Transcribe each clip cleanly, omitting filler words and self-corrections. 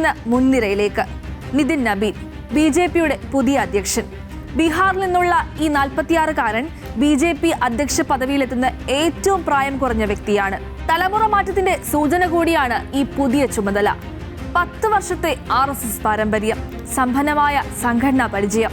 നിന്ന് മുൻനിരയിലേക്ക്. നിതിൻ നബീൻ, ബിജെപിയുടെ പുതിയ അധ്യക്ഷൻ. ബീഹാറിൽ നിന്നുള്ള ഈ 46-കാരൻ ബിജെപി അധ്യക്ഷ പദവിയിലെത്തുന്ന ഏറ്റവും പ്രായം കുറഞ്ഞ വ്യക്തിയാണ്. തലമുറ മാറ്റത്തിന്റെ സൂചന കൂടിയാണ് ഈ പുതിയ ചുമതല. 10 വർഷത്തെ RSS പാരമ്പര്യം, സമ്പന്നമായ സംഘടനാ പരിചയം,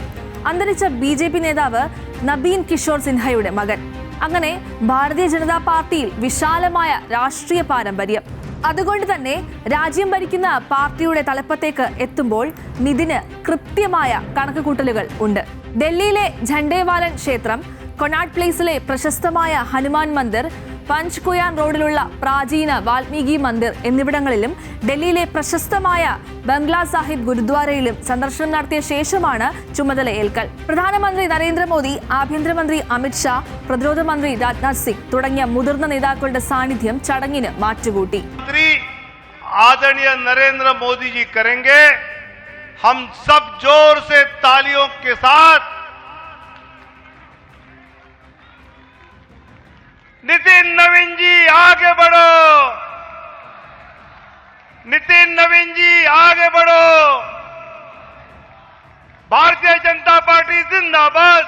അന്തരിച്ച ബിജെപി നേതാവ് നബീൻ കിഷോർ സിൻഹയുടെ മകൻ. അങ്ങനെ ഭാരതീയ ജനതാ പാർട്ടിയിൽ വിശാലമായ രാഷ്ട്രീയ പാരമ്പര്യം. അതുകൊണ്ട് തന്നെ രാജ്യം ഭരിക്കുന്ന പാർട്ടിയുടെ തലപ്പത്തേക്ക് എത്തുമ്പോൾ നിതിന് കൃത്യമായ കണക്കുകൂട്ടലുകൾ ഉണ്ട്. ഡൽഹിയിലെ ഝണ്ടേവാലൻ ക്ഷേത്രം, കൊണാട്ട് പ്ലേസിലെ പ്രശസ്തമായ ഹനുമാൻ മന്ദിർ, പഞ്ച്കുയാൻ റോഡിലുള്ള പ്രാചീന വാൽമീകി മന്ദിർ എന്നിവിടങ്ങളിലും ഡൽഹിയിലെ പ്രശസ്തമായ ബംഗ്ലാ സാഹിബ് ഗുരുദ്വാരയിലും സന്ദർശനം നടത്തിയ ശേഷമാണ് ചുമതല ഏൽക്കൽ. പ്രധാനമന്ത്രി നരേന്ദ്രമോദി, ആഭ്യന്തരമന്ത്രി അമിത്ഷാ, പ്രതിരോധ മന്ത്രി രാജ്നാഥ് സിംഗ് തുടങ്ങിയ മുതിർന്ന നേതാക്കളുടെ സാന്നിധ്യം ചടങ്ങിന് മാറ്റുകൂട്ടി. ആദരണീയ നരേന്ദ്ര മോദിജി കरेंगे, हम सब जोर से तालियों के साथ नितिन नवीन जी आगे बढ़ो, नितिन नवीन जी आगे बढ़ो, भारतीय जनता पार्टी जिंदाबाद.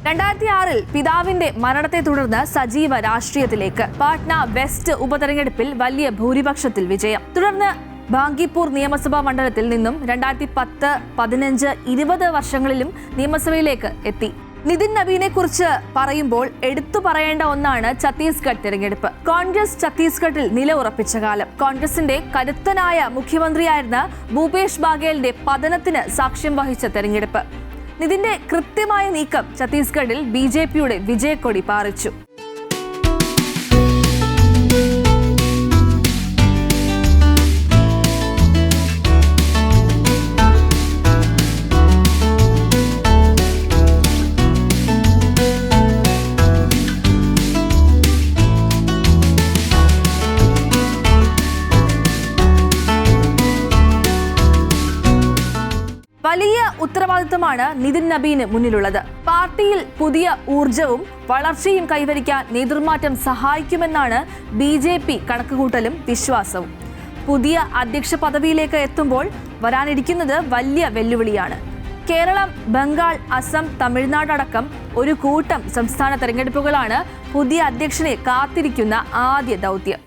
2006-ൽ പിതാവിന്റെ മരണത്തെ തുടർന്ന് സജീവ രാഷ്ട്രീയത്തിലേക്ക്. പാട്ന വെസ്റ്റ് ഉപതെരഞ്ഞെടുപ്പിൽ വലിയ ഭൂരിപക്ഷത്തിൽ വിജയം. തുടർന്ന് ബാങ്കിപ്പൂർ നിയമസഭാ മണ്ഡലത്തിൽ നിന്നും 2010, 15, 20 വർഷങ്ങളിലും നിയമസഭയിലേക്ക് എത്തി. നിതിൻ നബീനെ കുറിച്ച് പറയുമ്പോൾ എടുത്തു പറയേണ്ട ഒന്നാണ് ഛത്തീസ്ഗഡ് തിരഞ്ഞെടുപ്പ്. കോൺഗ്രസ് ഛത്തീസ്ഗഡിൽ നില ഉറപ്പിച്ച കാലം. കോൺഗ്രസിന്റെ കരുത്തനായ മുഖ്യമന്ത്രിയായിരുന്ന ഭൂപേഷ് ബാഗേലിന്റെ പതനത്തിന് സാക്ഷ്യം വഹിച്ച തെരഞ്ഞെടുപ്പ്. നിതിന്റെ കൃത്യമായ നീക്കം ഛത്തീസ്ഗഡിൽ ബിജെപിയുടെ വിജയക്കൊടി പാറിച്ചു. വലിയ ഉത്തരവാദിത്തമാണ് നിതിൻ നബീന് മുന്നിലുള്ളത്. പാർട്ടിയിൽ പുതിയ ഊർജവും വളർച്ചയും കൈവരിക്കാൻ നേതൃമാറ്റം സഹായിക്കുമെന്നാണ് ബിജെപി കണക്കുകൂട്ടലും വിശ്വാസവും. പുതിയ അധ്യക്ഷ പദവിയിലേക്ക് എത്തുമ്പോൾ വരാനിരിക്കുന്നത് വലിയ വെല്ലുവിളിയാണ്. കേരളം, ബംഗാൾ, അസം, തമിഴ്നാട് അടക്കം ഒരു കൂട്ടം സംസ്ഥാന തെരഞ്ഞെടുപ്പുകളാണ് പുതിയ അധ്യക്ഷനെ കാത്തിരിക്കുന്ന ആദ്യ ദൗത്യം.